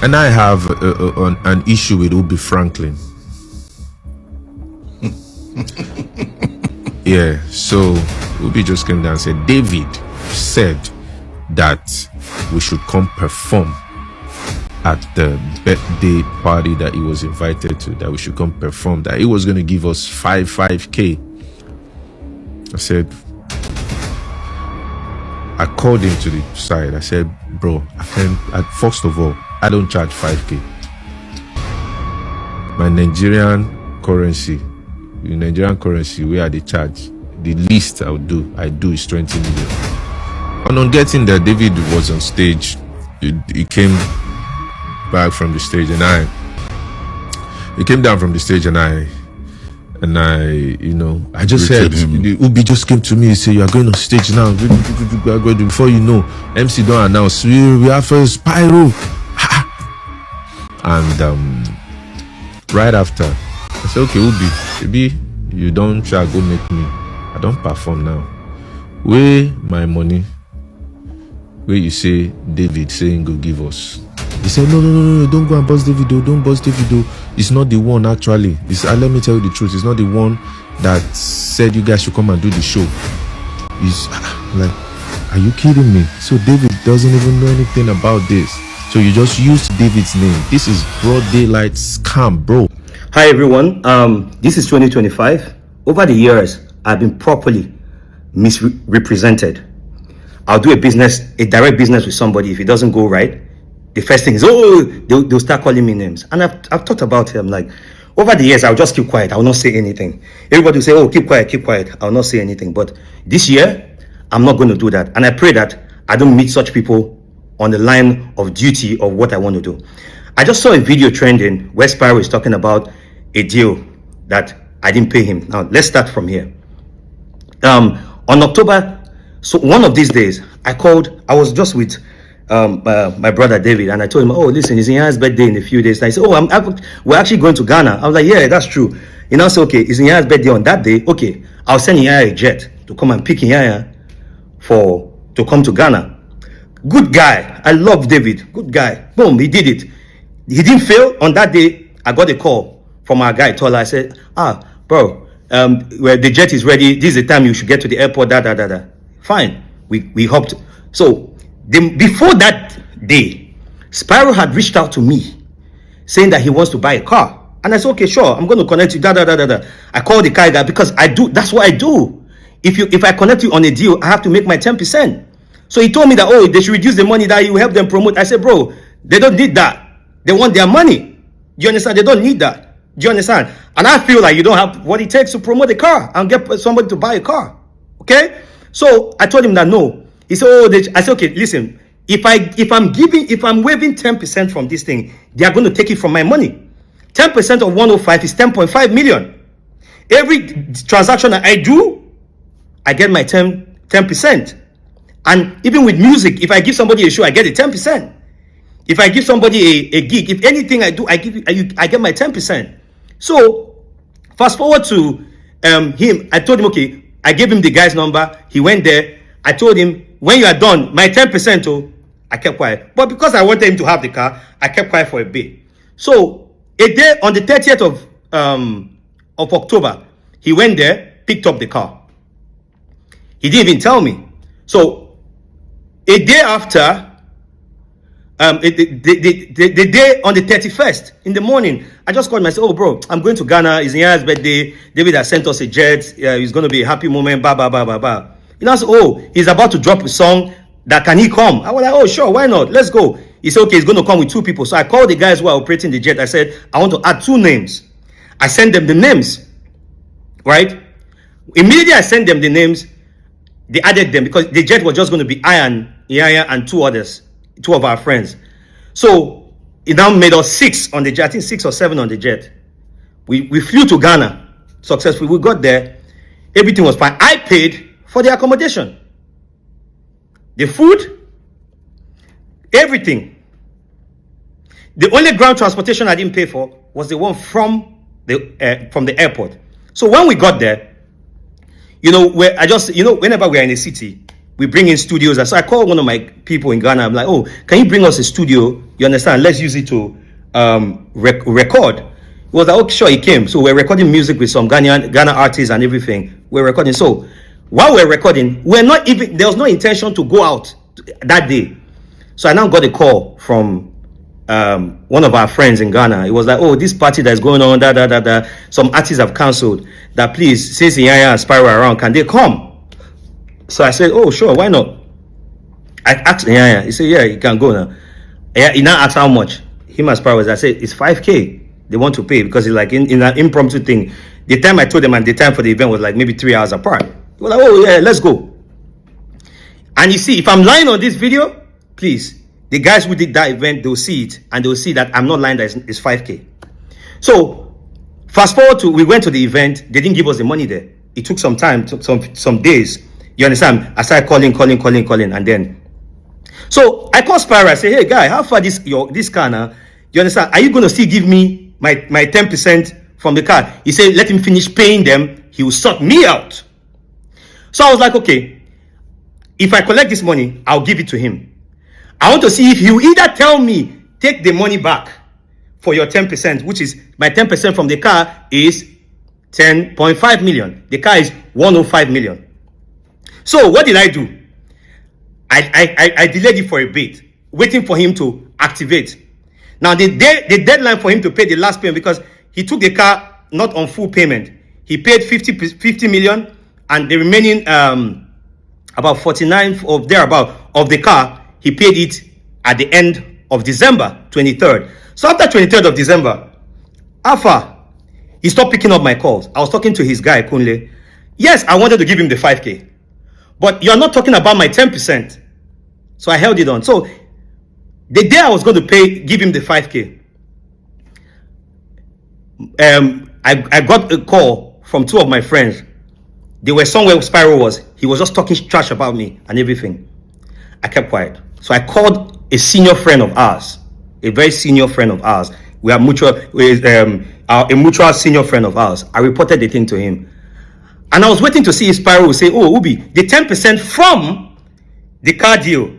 And I have an issue with Ubi Franklin. Yeah, so Ubi just came down and said, David said that we should come perform at the birthday party that he was invited to, that we should come perform, that he was going to give us 5K. I said, I called him to the side. I said, bro, first of all, I don't charge 5K. My Nigerian currency, where they charge, the least I do is 20 million. And on getting there, David was on stage. He came back from the stage, and he came down from the stage, and I just said, Ubi just came to me and said, you are going on stage now. Before you know, MC don't announce, we have first Spyro. And right after, I said, okay, Ubi, maybe you don't try go make me. I don't perform now. Where my money? Where you say David saying go give us? He said, no, don't go and bust Davido. Don't bust Davido. It's not the one actually. Let me tell you the truth. It's not the one that said you guys should come and do the show. He's like, are you kidding me? So David doesn't even know anything about this. So you just used David's name. This is broad daylight scam, bro. Hi everyone. This is 2025. Over the years, I've been properly misrepresented. I'll do a direct business with somebody. If it doesn't go right, the first thing is, they'll start calling me names. And I've thought about it. I'm like, over the years, I'll just keep quiet. I will not say anything. Everybody will say, keep quiet. I'll not say anything. But this year, I'm not going to do that. And I pray that I don't meet such people on the line of duty of what I want to do. I just saw a video trending where Spyro is talking about a deal that I didn't pay him. Now, let's start from here. On October, so one of these days, I was just with my brother David, and I told him, listen, it's Nyanya's birthday in a few days. And he said, we're actually going to Ghana. I was like, yeah, that's true. He now said, okay, it's Nyanya's birthday on that day. Okay, I'll send Nyanya a jet to come and pick Nyanya to come to Ghana. Good guy. I love David. Good guy. Boom, he did it. He didn't fail. On that day, I got a call from our guy, Tola. I said, bro, where the jet is ready. This is the time you should get to the airport. Fine. We hopped. So before that day, Spyro had reached out to me saying that he wants to buy a car. And I said, okay, sure, I'm going to connect you. I called the car guy because that's what I do. If I connect you on a deal, I have to make my 10%. So he told me that, they should reduce the money that you help them promote. I said, bro, they don't need that. They want their money. Do you understand? They don't need that. Do you understand? And I feel like you don't have what it takes to promote a car and get somebody to buy a car. Okay? So I told him that no. He said, I said, okay, listen, if I'm waiving 10% from this thing, they are going to take it from my money. 10% of 105 is 10.5 million. Every transaction that I do, I get my 10%. And even with music, if I give somebody a show, I get a 10%. If I give somebody a gig, if anything I do, I get my 10%. So fast forward to him. I told him, okay, I gave him the guy's number. He went there. I told him, when you are done, my 10%, I kept quiet. But because I wanted him to have the car, I kept quiet for a bit. So a day on the 30th of October, he went there, picked up the car. He didn't even tell me. So a day after, the day on the 31st in the morning, I just called him and said, bro, I'm going to Ghana. It's Nyanya's birthday. David has sent us a jet. It's going to be a happy moment. You know, I said, he's about to drop a song. That can he come? I was like, sure, why not? Let's go. He said, okay, he's going to come with 2 people. So I called the guys who are operating the jet. I said, I want to add 2 names. I sent them the names, right? Immediately I sent them the names. They added them because the jet was just going to be I and Nyanya and 2 others, 2 of our friends. So it now made us 6 on the jet. I think 6 or 7 on the jet. We flew to Ghana successfully. We got there. Everything was fine. I paid for the accommodation, the food, everything. The only ground transportation I didn't pay for was the one from the airport. So when we got there, whenever we are in a city, we bring in studios. And so I called one of my people in Ghana. I'm like, oh, can you bring us a studio? You understand? Let's use it to record. He was like, okay, sure, he came. So we're recording music with some Ghana artists and everything. We're recording. So while we're recording, there was no intention to go out that day. So I now got a call from one of our friends in Ghana. It was like, oh, this party that's going on, some artists have cancelled. That please, since Yaya and Spyro are around, can they come? So I said, oh, sure, why not? I asked Yaya. He said, yeah, you can go now. He now asked how much. Him and Spyro was. I said, it's 5K. They want to pay because it's like in an impromptu thing. The time I told them and the time for the event was like maybe 3 hours apart. They were like, oh yeah, let's go. And you see, if I'm lying on this video, please, the guys who did that event, they'll see it and they'll see that I'm not lying, that it's 5K. So fast forward to, we went to the event. They didn't give us the money there. It took some time, took some days. You understand? I started calling, and then. So I called Spyro. I say, hey guy, how far this car now? You understand? Are you going to still give me my 10% from the car? He said, let him finish paying them. He will sort me out. So I was like, okay, if I collect this money, I'll give it to him. I want to see if he will either tell me, take the money back for your 10%, which is my 10% from the car is 10.5 million. The car is 105 million. So what did I do? I delayed it for a bit, waiting for him to activate. Now the deadline for him to pay the last payment, because he took the car not on full payment. He paid 50 million, and the remaining about 49 of thereabout of the car, he paid it at the end of December 23rd. So after 23rd of December, Alpha, he stopped picking up my calls. I was talking to his guy Kunle. Yes, I wanted to give him the 5K. But you're not talking about my 10%. So I held it on. So the day I was going to give him the 5K, I got a call from two of my friends. They were somewhere where Spyro was. He was just talking trash about me and everything. I kept quiet. So I called a senior friend of ours, a very senior friend of ours. We are a mutual senior friend of ours. I reported the thing to him. And I was waiting to see if Spyro would say, oh, Ubi, the 10% from the car deal,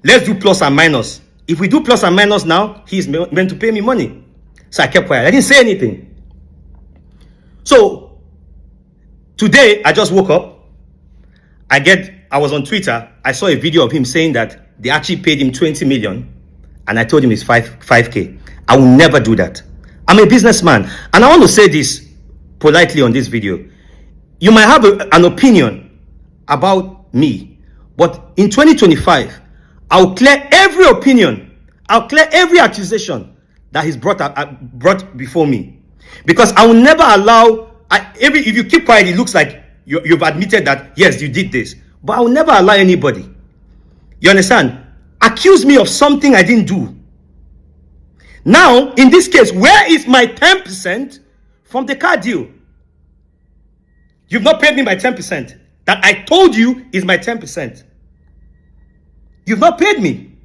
let's do plus and minus. If we do plus and minus now, he's meant to pay me money. So I kept quiet. I didn't say anything. So today, I just woke up. I was on Twitter. I saw a video of him saying that they actually paid him 20 million. And I told him it's 5K. I will never do that. I'm a businessman. And I want to say this politely on this video. You might have an opinion about me, but in 2025, I'll clear every opinion. I'll clear every accusation that is brought before me, because I will never allow. If you keep quiet, it looks like you've admitted that yes, you did this, but I will never allow anybody. You understand? Accuse me of something I didn't do. Now, in this case, where is my 10% from the car deal? You've not paid me my 10% that I told you is my 10%. You've not paid me.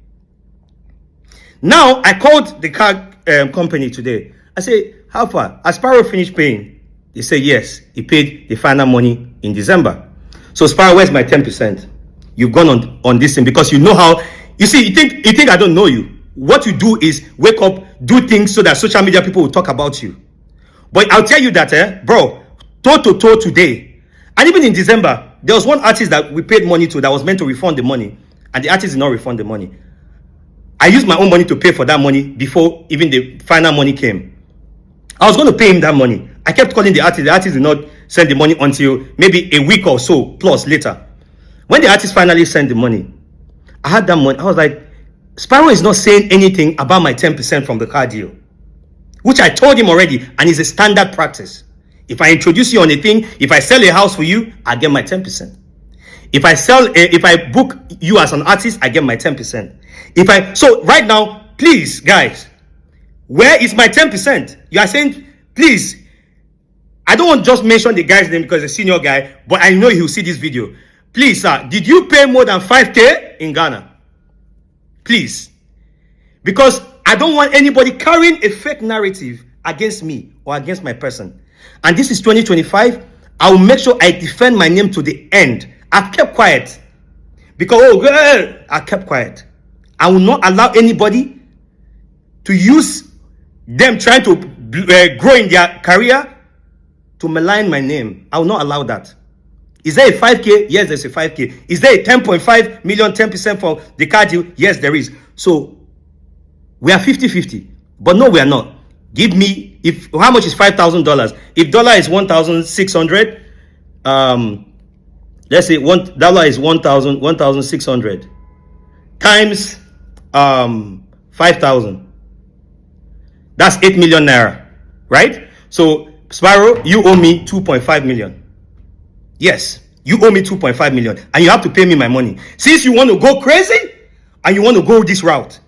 Now, I called the car company today. I say, how far? Has Spyro finished paying? They say, yes, he paid the final money in December. So, Spyro, where's my 10%? You've gone on this thing because you know how. You see, you think I don't know you. What you do is wake up, do things so that social media people will talk about you. But I'll tell you that, bro, toe to toe today. And even in December, there was one artist that we paid money to that was meant to refund the money. And the artist did not refund the money. I used my own money to pay for that money before even the final money came. I was going to pay him that money. I kept calling the artist. The artist did not send the money until maybe a week or so plus later. When the artist finally sent the money, I had that money. I was like, Spyro is not saying anything about my 10% from the car deal, which I told him already, and it's a standard practice. If I introduce you on a thing, if I sell a house for you, I get my 10%. If I book you as an artist, I get my 10%. So right now, please, guys, where is my 10%? You are saying, please, I don't want to just mention the guy's name because he's a senior guy, but I know he'll see this video. Please, sir, did you pay more than 5K in Ghana? Please. Because I don't want anybody carrying a fake narrative against me or against my person. And this is 2025. I will make sure I defend my name to the end. I've kept quiet Because, I kept quiet. I will not allow anybody to use them trying to grow in their career to malign my name. I will not allow that. Is there a 5K? Yes, there's a 5K. Is there a 10.5 million, 10% for the car deal? Yes, there is. So we are 50-50. But no, we are not. Give me, how much is $5,000? If dollar is 1,600, let's say $1 is 1,600 times 5,000. That's 8 million naira, right? So Spyro, you owe me 2.5 million. Yes, you owe me 2.5 million, and you have to pay me my money. Since you want to go crazy and you want to go this route,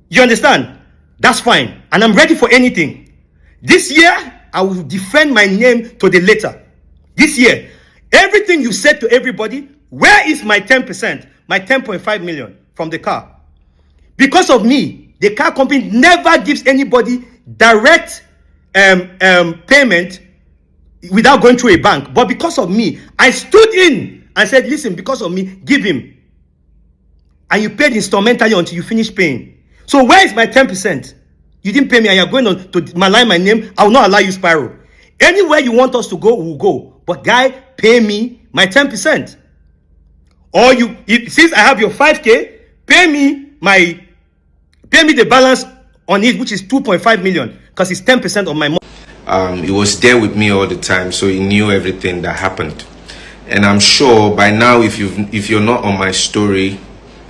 you understand? That's fine, and I'm ready for anything. This year, I will defend my name to the letter. This year, everything you said to everybody, where is my 10%, my 10.5 million from the car? Because of me, the car company never gives anybody direct payment without going through a bank. But because of me, I stood in and said, listen, because of me, give him. And you paid instrumentally until you finish paying. So where is my 10%? You didn't pay me and you're going on to malign my name. I will not allow you, Spyro. Anywhere you want us to go, we'll go. But guy, pay me my 10%. Or since I have your 5K, pay me the balance on it, which is 2.5 million, because it's 10% of my money. He was there with me all the time, so he knew everything that happened. And I'm sure by now, if you're not on my story,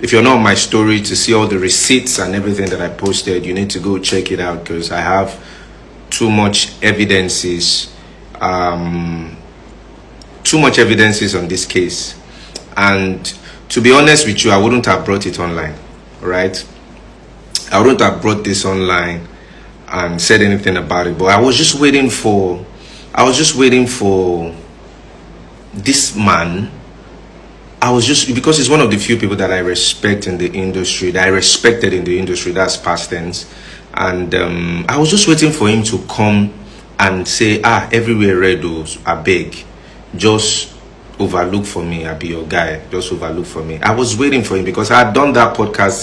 to see all the receipts and everything that I posted, you need to go check it out, because I have too much evidences on this case. And to be honest with you, I wouldn't have brought it online, right? I wouldn't have brought this online and said anything about it, but I was just waiting for this man. Because he's one of the few people that I respect in the industry, that I respected in the industry, that's past tense. And I was just waiting for him to come and say, everywhere red, I beg, just overlook for me. I'll be your guy. Just overlook for me. I was waiting for him because I had done that podcast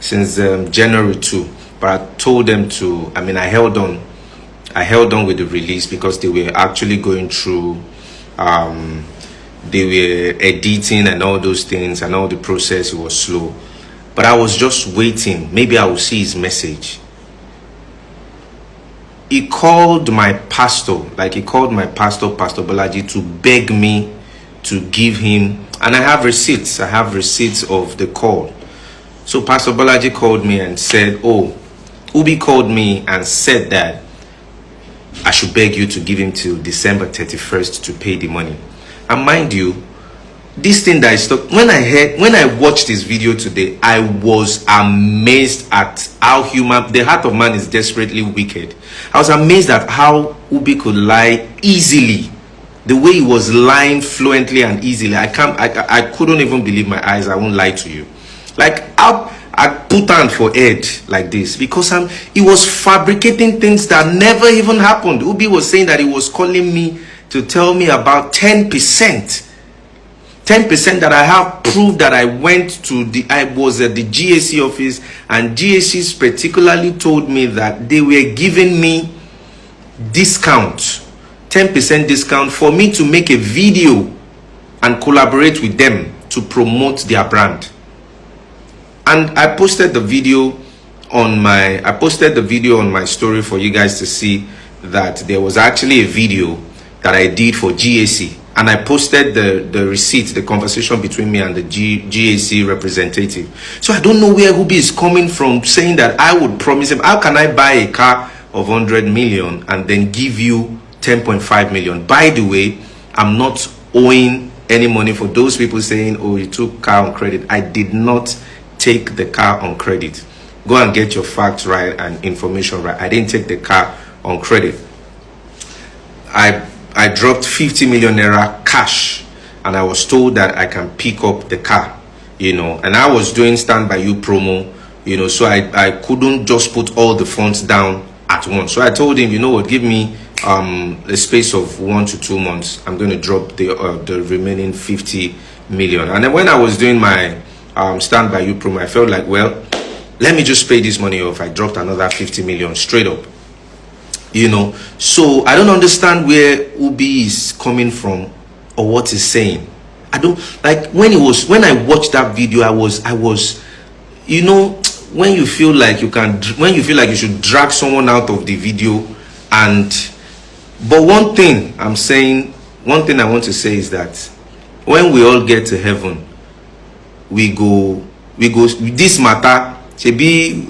since January 2. But I told them to, I held on with the release because they were actually going through, they were editing and all those things, and all the process, it was slow. But I was just waiting. Maybe I will see his message. He called my pastor, Pastor Bolaji, to beg me to give him, and I have receipts of the call. So Pastor Bolaji called me and said, Ubi called me and said that I should beg you to give him till December 31st to pay the money. And mind you, this thing that I stopped, when I watched this video today, I was amazed at how the heart of man is desperately wicked. I was amazed at how Ubi could lie easily. The way he was lying fluently and easily. I couldn't even believe my eyes. I won't lie to you. I put on for edge like this because he was fabricating things that never even happened. Ubi was saying that he was calling me to tell me about 10%. 10% that I have proof that I was at the GAC office, and GACs particularly told me that they were giving me discount, 10% discount for me to make a video and collaborate with them to promote their brand. And I posted the video on my story for you guys to see that there was actually a video that I did for GAC, and I posted the receipt, the conversation between me and the GAC representative. So I don't know where Ubi is coming from saying that I would promise him. How can I buy a car of 100 million and then give you 10.5 million? By the way, I'm not owing any money for those people saying, you took car on credit. I did not take the car on credit. Go and get your facts right and information right. I didn't take the car on credit. I dropped 50 million naira cash, and I was told that I can pick up the car, and I was doing Stand By You promo, so I couldn't just put all the funds down at once. So I told him, give me a space of 1 to 2 months, I'm going to drop the remaining 50 million. And then when I was doing my Stand By You promo, I felt like, well, let me just pay this money off. I dropped another 50 million straight up. So I don't understand where Ubi is coming from or what he's saying. I don't like when I watched that video, I was when you feel like you should drag someone out of the video. But one thing I want to say is that when we all get to heaven, we go this matter,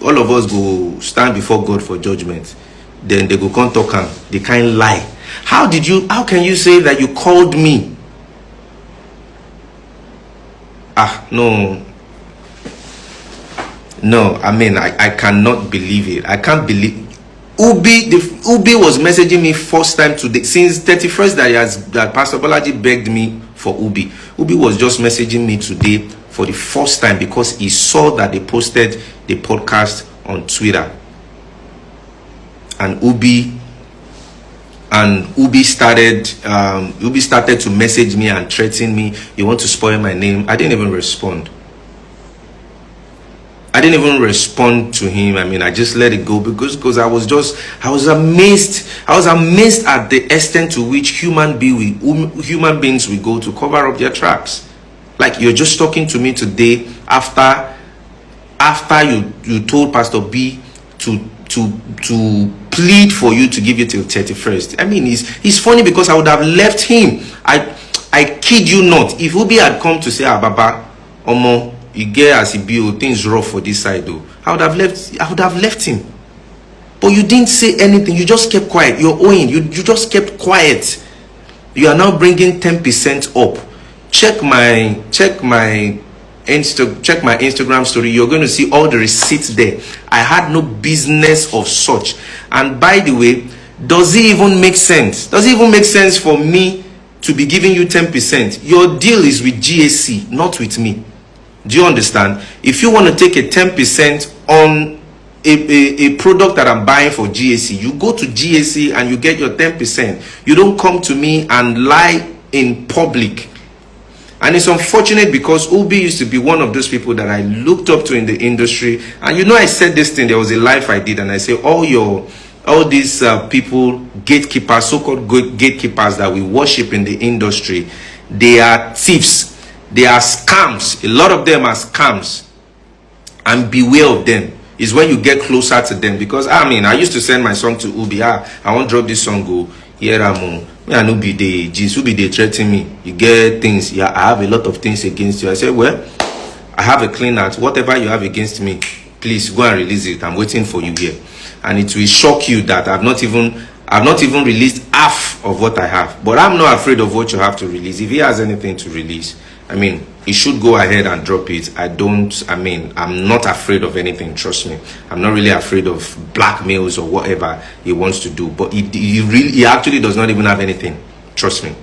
all of us go stand before God for judgment. Then they go come talk and they can't lie. How can you say that you called me? No, I mean, I cannot believe it. I can't believe Ubi was messaging me first time today since 31st that Pastor Bolaji begged me for Ubi. Ubi was just messaging me today for the first time because he saw that they posted the podcast on Twitter. And Ubi started to message me and threaten me. You want to spoil my name? I didn't even respond. I didn't even respond to him. I mean, I just let it go because I was amazed. I was amazed at the extent to which human beings will go to cover up their tracks. Like, you're just talking to me today after you told Pastor B to plead for you to give you till 31st. I mean, it's funny because I would have left him. I kid you not. If Ubi had come to say, Baba, Omo, you get as he be, things rough for this side though, I would have left him. But you didn't say anything. You just kept quiet. You're owing. You just kept quiet. You are now bringing 10% up. Check my Instagram story. You're going to see all the receipts there. I had no business of such. And by the way, does it even make sense? Does it even make sense for me to be giving you 10%? Your deal is with GAC, not with me. Do you understand? If you want to take a 10% on a product that I'm buying for GAC, you go to GAC and you get your 10%. You don't come to me and lie in public. And it's unfortunate because Ubi used to be one of those people that I looked up to in the industry. And I said this thing, there was a live I did, and I say all these people, gatekeepers, so-called gatekeepers that we worship in the industry, they are thieves. They are scams. A lot of them are scams. And beware of them. Is when you get closer to them. Because I used to send my song to Ubi. I want to drop this song. Go here. Me and Ubi they threaten me. You get things. Yeah, I have a lot of things against you. I said, well, I have a clean heart. Whatever you have against me, please go and release it. I'm waiting for you here. And it will shock you that I've not even released half of what I have. But I'm not afraid of what you have to release. If he has anything to release, he should go ahead and drop it. I'm not afraid of anything, trust me. I'm not really afraid of blackmails or whatever he wants to do. But he actually does not even have anything, trust me.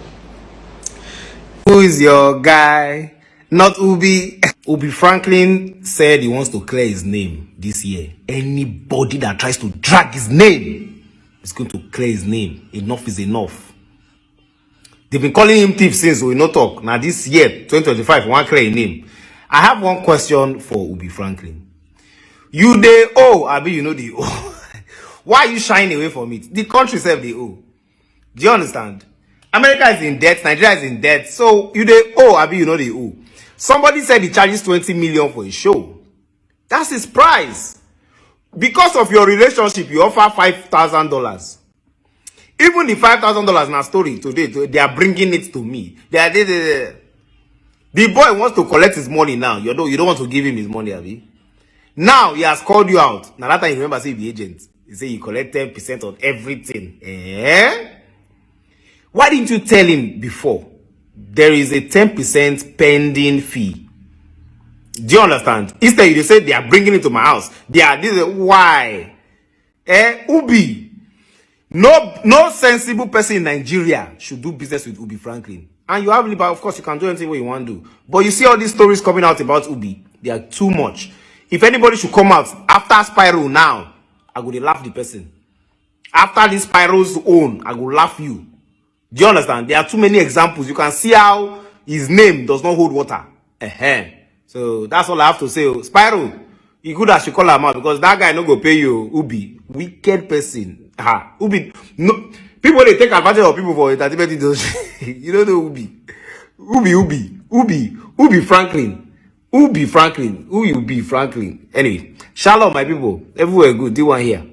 Who is your guy? Not Ubi. Ubi Franklin said he wants to clear his name this year. Anybody that tries to drag his name is going to clear his name. Enough is enough. They've been calling him thief since we no talk. Now this year, 2025, one clear name. I have one question for Ubi Franklin. You they owe, Abi, they owe. Why are you shying away from it? The country self they owe. Do you understand? America is in debt, Nigeria is in debt. So you they owe, Abi, they owe. Somebody said he charges 20 million for a show. That's his price. Because of your relationship, you offer $5,000. Even the $5,000 in our story today, they are bringing it to me. The boy wants to collect his money now. You don't want to give him his money, Abi. Now he has called you out. Now that time you remember, say the agent. He say you collect 10% on everything. Why didn't you tell him before? There is a 10% pending fee. Do you understand? Instead, you say they are bringing it to my house. Why? Ubi. No sensible person in Nigeria should do business with Ubi Franklin. And you have liberty, of course, you can do anything what you want to do. But you see all these stories coming out about Ubi. They are too much. If anybody should come out after Spyro now, I would laugh the person. After this Spyro's own, I will laugh you. Do you understand? There are too many examples. You can see how his name does not hold water. So that's all I have to say. Spyro, you good as you call him out because that guy no go pay you. Ubi, wicked person. Ubi, no people they take advantage of people for entertainment industry. You don't know Ubi Franklin. Who you be Franklin? Anyway, shalom, my people. Everywhere good. Do one here.